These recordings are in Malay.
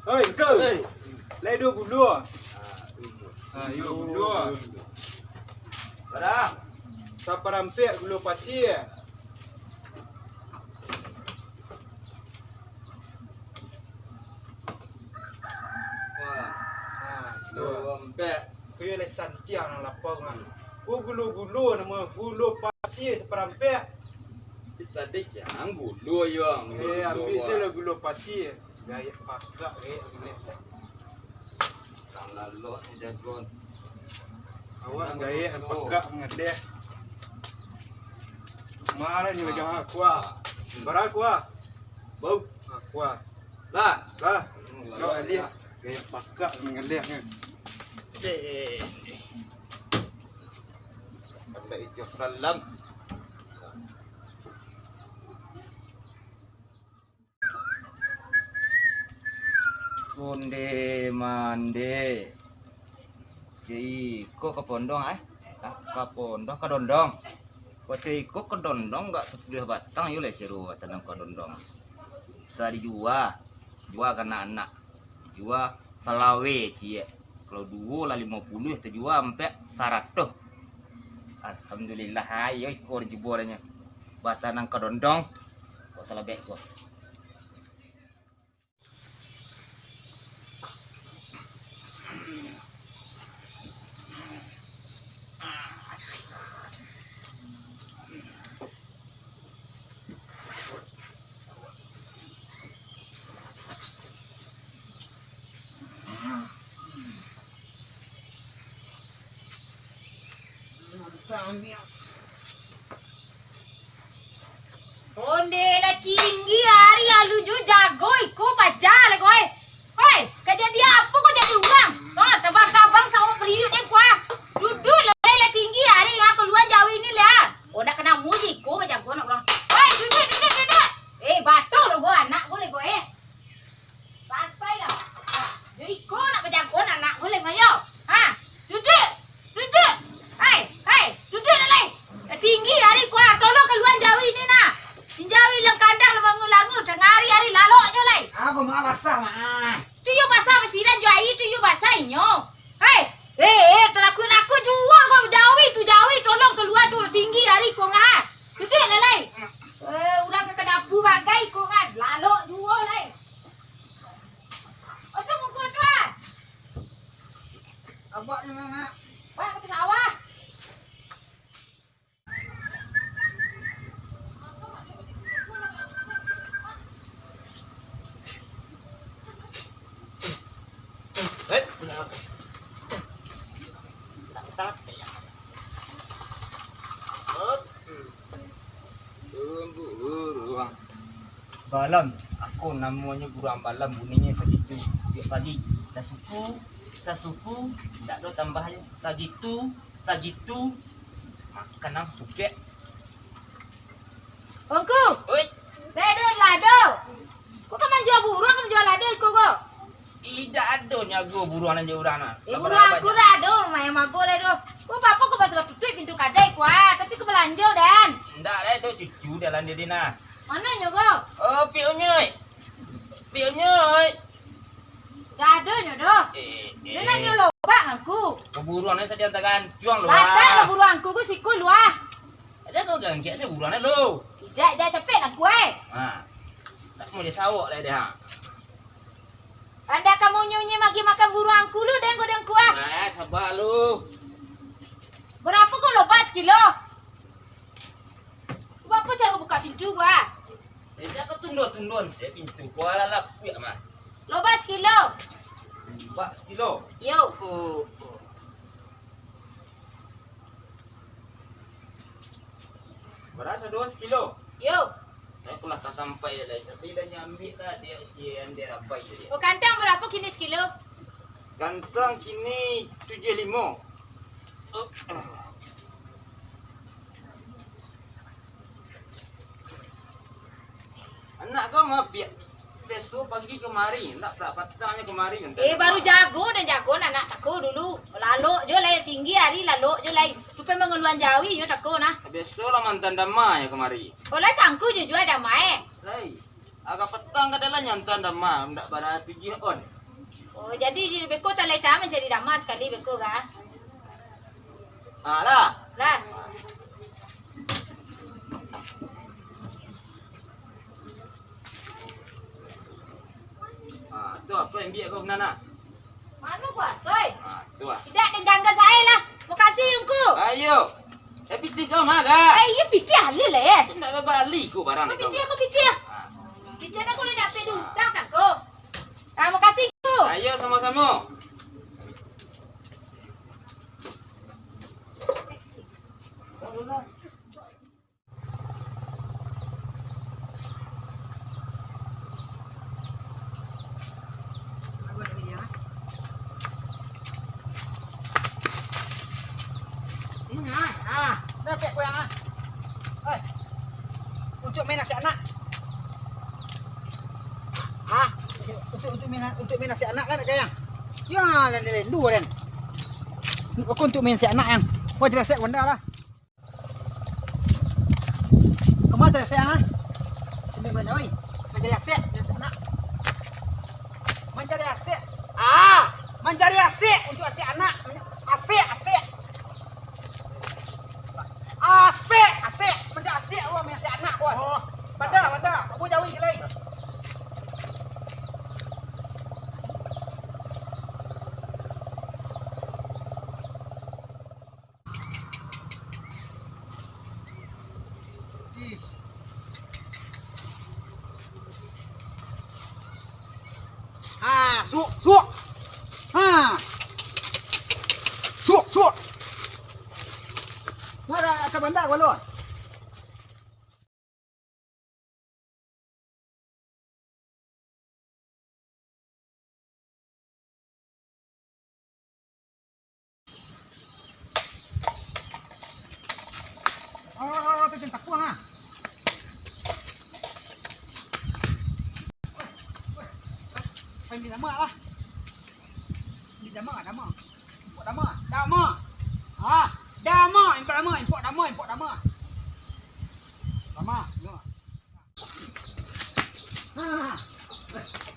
Oi, kau. Lai 22. Yo berdua. Barang. Siapa rampik gulu pasir? Wah, Tuh. rampik. Kau lai santiang nang lapang ah. Gulu-gulu nama gulu pasir seperampik. Kita dik yang gulu yang. Ambil saya gulu pasir. Gaya pakak ni. Kang lalu ni jagon. Awak gaya pakak ngadeh. Marah ni macam aku ah. Barak aku ah. Bau. Aku ah. Lah. Lah. Kau lihat gaya pakak ngadeh ni. Anda itu salam. Konde mande. Jadi kok ke pondong ke pondong ke dondong. Kok ciko ke dondong enggak 10 batang yule ceru tanam ke dondong. Bisa dijual. Jual karena anak. Jual salawe cie. Kalau dua lah 50 terjual sampai 100. Alhamdulillah ayo ikor jebolnya. Batanang ke dondong. Kok salah bek kok. Onde la tinggi hari alu ju jago iko pajal kowe. Hoi, kejadian apa kau jadi ulang? Oh, tabang-tabang sama periuk deh kuah. Duduk la tinggi hari aku luar jauh ini lah. Oh, nak kena musik ko macam gua nak ulang. Hoi, duduk. Batuk lo gua anak boleh kowe. Santai dah. Jadi ko nak macam gua anak boleh mayo. Ha, duduk. Hai, duduk lelai. Tinggi hari kuah tolong keluar jauh ini nah. Sinjawi lang kandang langu-langu tengah hari lalu aja lai. Aku mau basah mah. Tuyo basah mesinan jo ai tuyo basah inyo. Hai. Teraku jual kau jauhi tolong keluar tu tinggi hari kau ngah. Duduk lai. Udah ke dapur bagai kau ngah lalu jual lai. Asal muka tu ah. Abak ni mama. Wah ke sawah. Balam, aku namanya buruan balam, bunyinya segitu tiap pagi. Sasuku, tak ada tambahnya. Sagitu, makan nang supek. Ongku, Oi, lado. Kau kan jual burung, kan jual lado ikut kau. tidak ada nyago buruan aja urana. Burung aku lado, main mago lado. Kau apa kau betul tutup pintu kadai kuah, tapi kau belanja dan. Ndak ada itu cucu dalam diri nah. Mana nyogo? Oh, piunya. Gak ada nyodo. Dia nak nyolok aku. Keburuannya tadi antakan cuang lu. Baca lo burung aku siku luah. Ada kau gangkian saya buruannya lu. Jangan cepet aku Nah, tak mau disawak lah dia. Anda kamu nyunyi magi makan burung aku lu dan kuah. Sabar lu. Berapa kau lepas kilo? Berapa cara buka pintu gua? Dia kau tundun saya pintu kuala lah kuya mah. Lepas kilo. 4 kilo. Yo. Berapa 2 kilo? Yo. Saya pula tak sampai lah. Tapi dah nyambil lah dia rapai dia. Oh kantang berapa kini sekilo? Kantang kini 75. Anak kau mau biar besok pagi kemari, nak petangnya kemari kan? Baru jago anak tako dulu. Lalu jo lai tinggi hari lalu jo lai. Supaya mengeluan jawi yo tako nah. Besok lah mantan damai ya kemari. Oleh tangku jo jual damai. Lai, agak petang kadalah nyantan damai, ndak pada pergi on. Oh, jadi di beko tak lain dah mencari damai sekali beko kan? Lah. Lah. Tu apa yang biar kau menana? Mana kuasoi? Tu ah. Tidak dengarkan saya lah. Makasih Ungku. Ayo. Piti kau mana? Iya pikir halil lah ya. Nak balik kau barang ni kau. Aku pikir. Pikir aku nak dapat dudang tak kau. Makasih Ungku. Ayo sama-sama. Dapat kau yang Hei. Untuk main nasi anak. Untuk main nasi anak kan nak kayang. Ya, lain dua dan. Aku untuk main nasi anak yang. Kau jelas saya benda lah. Kamu jelas saya ah. Sini mana oi? Mencari aset, nasi anak. Mencari aset. Mencari aset untuk aset anak. Aset. Asyik. Benda asyik orang main asyik anak bos. Benda. Aku jauhi ke lain. Suuk. Suuk. Mana ke benda kau lu? Oh, tu cinta kuah ah. Beli dama lah. Beli dama. Import dama. Import dama. Dama.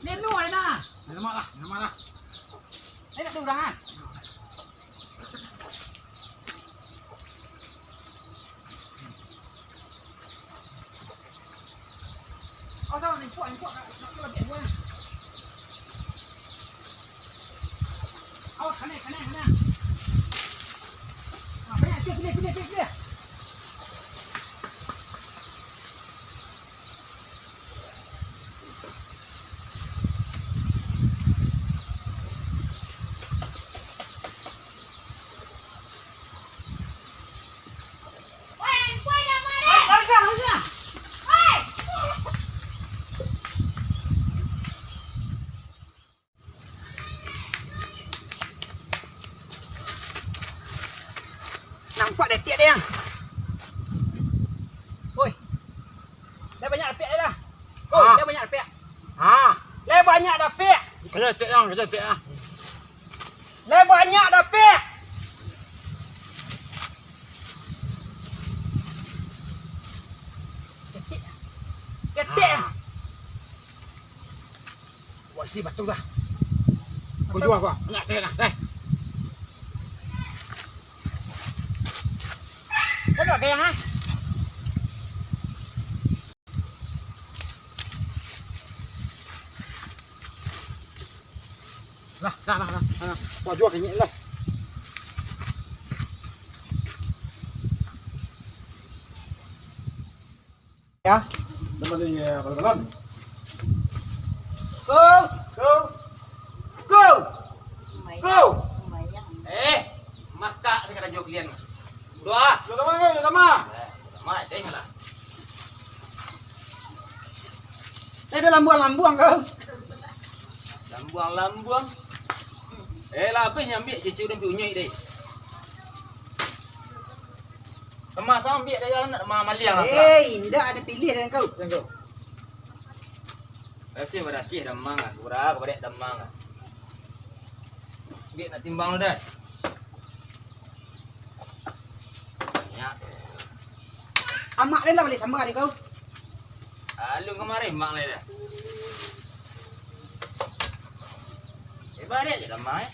Nenu lah nah. Dama lah. Nak tu dah ah. Oh, sao import nak lebih gua. Awas kena. Pilih. Kuih dah mana? Harga. Nampak detik dia yang. Oi. Dah banyak dapat dah. Dah banyak dapat. Dah banyak dapat. Kita cek yang. Dah banyak dapat. Detik. Buat si batu dah. Kau jual kau. Nak cek dah. Kau nak kaya ha? Lah. Kau jual kenyek lah. Ya. Nama dia balon. Go. Maka kita ada jok lian. Dua. Sama. Sama deh lah. Dia lambuang kau. Lambuang. Lah apa yang ambil cucu dan punya deh. Kemas ambil dia nak maliang lah. Tidak ada pilih dengan kau. Rasa beracih damang ah. Kurang kepada damang ah. Biar nak timbang lu dah. Ya. Amak dia lah boleh sama dengan kau. Lu kemarin mak lah dah. Balik je damai.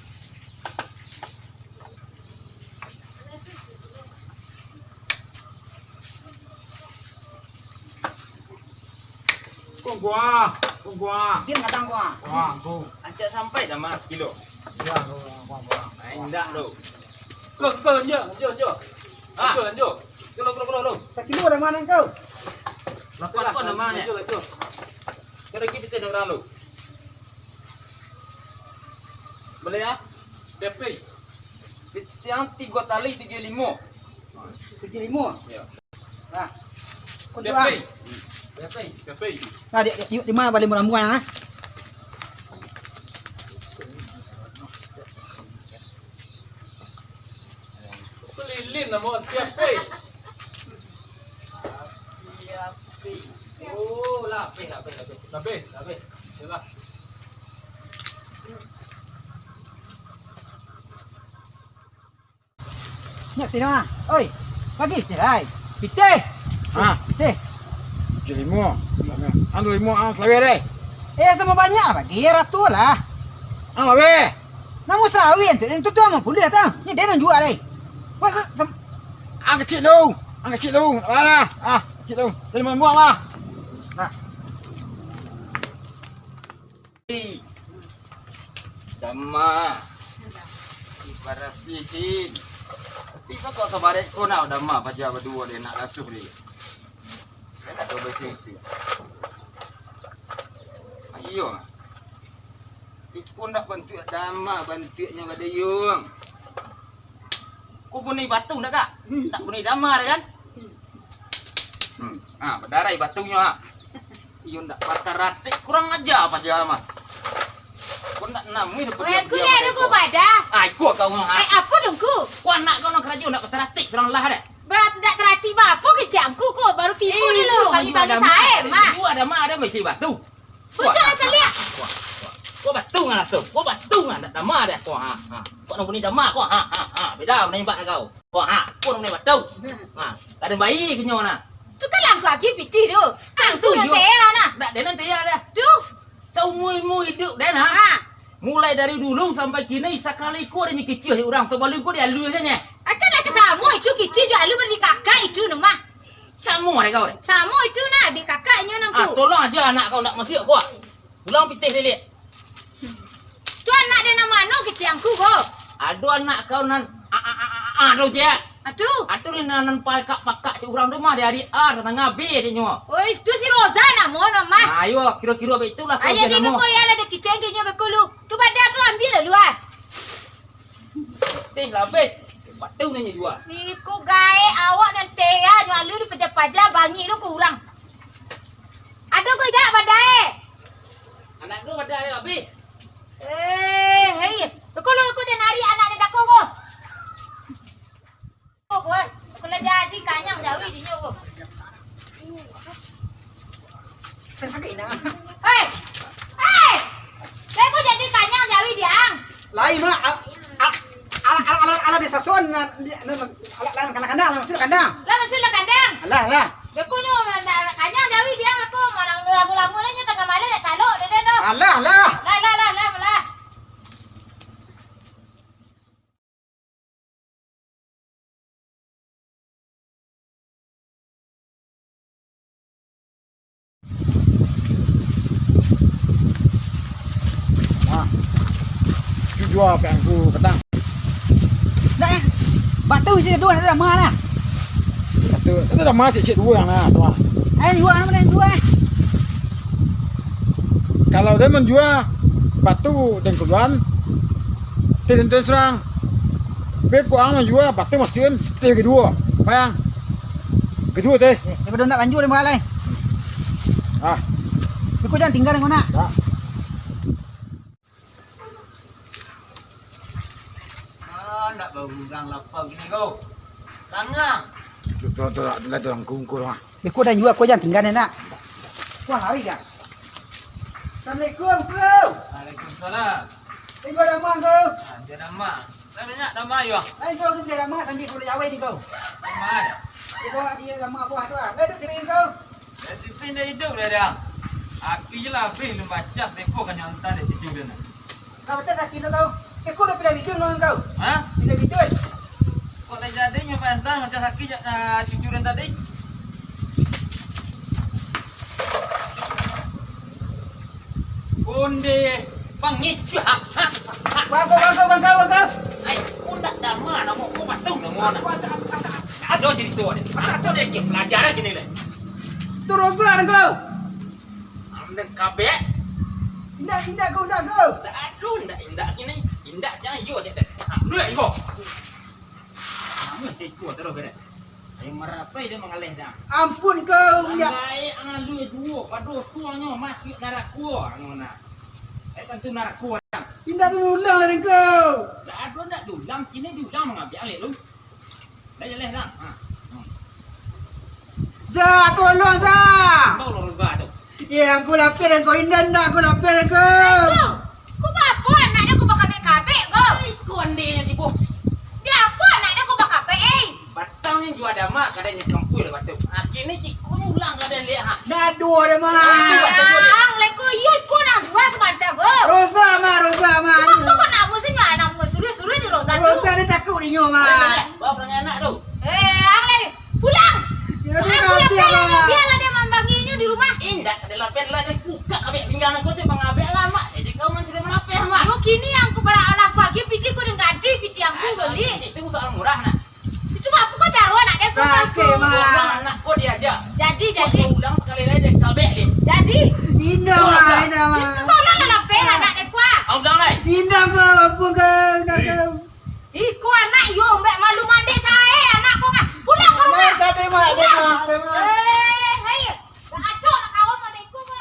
Kong gua. Kong gua. Dia ngatang gua. Wah, gua. Ancak sampai dah mas kilo. Ya, gua. Indak tu. Ke jo. Ah, jo. Kelo. Sekilo dah mana kau? Lapan pun nama ni. Kena kita tengok orang lu. Boleh ya? Depi. Yang 3 tali 35. 35. Ya. Nah. Untuk ah. Depi. Nah, di mana balik murah-murah ah? Pelilin nama Depi. Oh, lapis. Yalah. Nak tino ah. Oi. Bagi cerai. Pitih. Ah, Pitih. limo. Anu limo ang sawi deh. Sama banyak bagi ratu lah. Ang lawe. Namu sawi tu tu mah boleh tang. Ni dia nak jual deh. Ang kecil dong. Mana? Ah, kecil dong. Dari mana buang lah. Dama. Ibarat sihin. Bisa kok sabaret ko na dama paja berdua dia nak lasuh dia. Dia nak coba sisi. Ayo. Ikut nak bantu dama, bantunya ada yung. Ku bunyi batu nak kak? Tak bunyi dama dah kan? Berdarai batunya ha. Iyo nak patah ratik kurang aja apa dia mah. Kau nak namin apa dia? Aku ni aku pada. Aku kau ha. Apa dong ku? Kau nak kau nak kerja nak patah ratik kurang lah dah. Berat tak terhati apa kejamku kok baru tipu dulu bagi-bagi saya mah. Gua ada mah ada mesti batu. Kau jangan celia. Kau batu ngah tu. Kau batu ngah dah dama dah. Kau ha. Kau nak bunyi dama kau ha. Beda menembak kau. Kau ha. Kau nak batu. Ada bayi kunyo na. Tu kan langkau lagi piti tu. Tang tu nanti lah nah. Tak ada nanti ada. Tu. Seumur hidup dan ha. Mulai dari dulu sampai kini sekali kau ada kecil orang sebelum kau dia lu saja. Akan nak sama itu kecil jual lu beri kakak itu nama. Sama ada kau. Sama itu nah di kakaknya nangku. Tolong aja anak kau nak masuk kau. Pulang pitih dia. Tu anak dia nama no kecilku kok. Aduh anak kau nan aduh je. Aduh ni nan pakak orang rumah dari A dan ngabe dia nyo. oh itu si Rosa nama nama. Ayo kira-kira begitulah kau Ayah dia nama. bekul yang ada kecengkenya bekulu. Tu badan tu ambil lah luar. Teh labeh. Batu nanya dua. Niku gae awak nanti ya jual lu di pajak-pajak bangi lu kurang. Aduh kau dah badai. Anak tu ada labeh. Hei, bekul aku dan hari anak dia dako ko. Ko, kalau jadi kanyang jawi di nyo ko. Saya sakit nak. Hei, saya ko jadi kanyang jawi diang. Lain mah ala desa son ala kandang masuk kandang. Lah masuk lah kandang. Alah. Bekul nyo kanyang jawi diang aku marang lagu-lagu nyo tengah malam nak taluk dia no. Alah. Lah. Jual pengku petang. Dah batu sini dua ada mana? Itu dah masih cik dua yang lah, tuan. Jual mana jual? Kalau dia menjual batu dan keluar, tidak serang. Bet ko ang menjual batu mesin, itu kedua. Bayang. Kedua teh. Daripada nak lanjut dia malai. Ah, Kau jangan tinggal dengan nak. tak. Nak berurang lapar gini kau. Tangang. Tu ada dalam kungkur mah. Kau dah jual kau jangan tinggal nak. Kau lari kan? Assalamualaikum bro. Waalaikumsalam. Kau dah mang kau. Dia nama. Saya banyak nama yo. Kau tu dia lama sambil kau jawai ni kau. Nama ada. Kau dia lama buah tu ah. Dah tirin kau. Dia tipin dia hidup dia dah. Api je lah habis lu baca teko kan yang hantar dia situ dia nak. Kau macam sakit tu kau. Kau dah pilih video dengan kau. Hah? Pilih video. Kok tak jadinya Faizal macam sakit cucuran tadi? Onde pangit hak. Bangkau. Ai, undak dah mana mau kau patung dah mana. Ada jadi tu ni. Ada dia ke pelajaran gini le. Turun suara kau. Amden kabe. Indah kau. Aduh, indak gini. Indak jangan yo saya. Lu ya ibu. Namun cikgu terus beda. Saya merasa dia mengalih dah. Ampun kau. Sampai lu dua padu suanya masuk darah kuah ngona. Tentu darah kuah. Indah dulu ulang lah kau. Dah ada ndak dulang kini dulang mengambil alih lu. Dah jelas dah. Ha. Zah, tolong Zah. Kau lorong gak tu. Ya, aku lapar dan kau indah nak aku lapar dan kau. Ku apa anak dia ku bakal kabek go. Kau andenya tipu. Dia apa anak dia ku bakal kabek. Batangnya jual ada mak kadanya kampui lah batu. Kini cik kau ulang kada lihat ha. Dah dua dah mah. Ang le ku yut ku nang jual semata go. Rosa mah. Apa kau nak musim anak mu suruh di Rosa tu. Rosa dia takut dia nyo mah. Bawa perangai anak tu. Ang le pulang. Ya dia kau biarlah. Biarlah dia membanginya di rumah. Indak ada lapar lah dia buka kabek pinggang aku tu mengabek lah mak. Jadi kau man sudah melapar mak. Yo kini yang ku bara anak ku lagi piti ku dengan gadi piti yang ku beli. Itu soal murah nak. Cuma apa kau caro anak dia ku Sakit Ulang mah. anak kau diajak. Jadi Kau ulang sekali lagi dia kabek dia. jadi Indah mah. tolong lah lapar anak dia ku. Kau ulang lagi. Indah kau, ampun kau. Indah kau. Iku anak yo mbak malu mandi saya anak ku ngah. Pulang ke rumah. Dia mah. Hai. Acok nak kawan pada iku ku.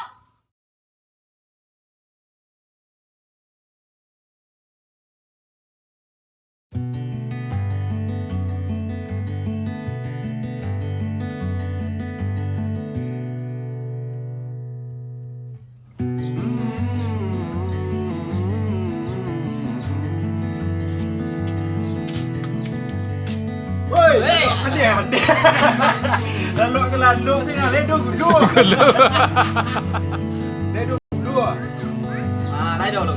Woi, Hei. ada. Lalu ke lalu saya ledo gudu. Ledo gudu. Ah, lain dulu.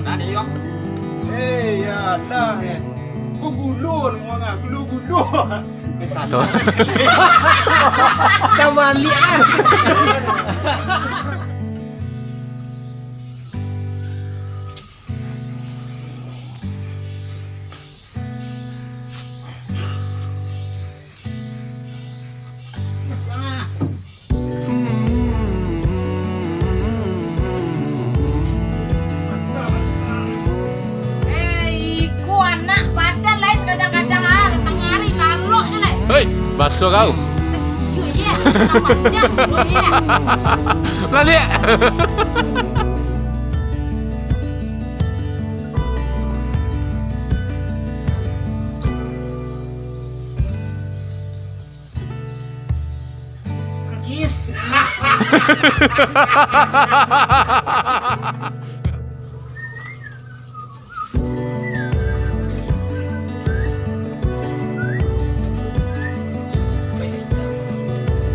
Nak dia yok. Eh, ya lah. Ku gulur ngah, gulu. Kesana. Dah balik lah. Iku anak badan lain kadang-kadang tengah hari kalok je lah. Hei, basuh kau. Iya, macam ya. Balik.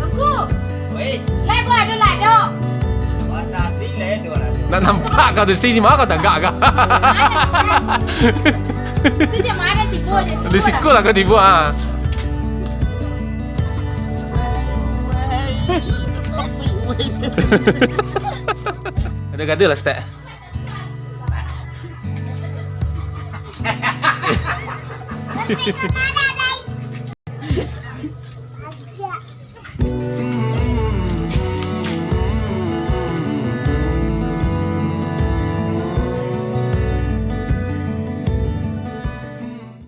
Aku, Wei, lego ada lado. tadi ledo lah. Nak nampak kau dari sini mah kau tak gak kau. Itu je mana tipu aja. Di siku lah kau tipu ah. Ada gada lah stek. Mana?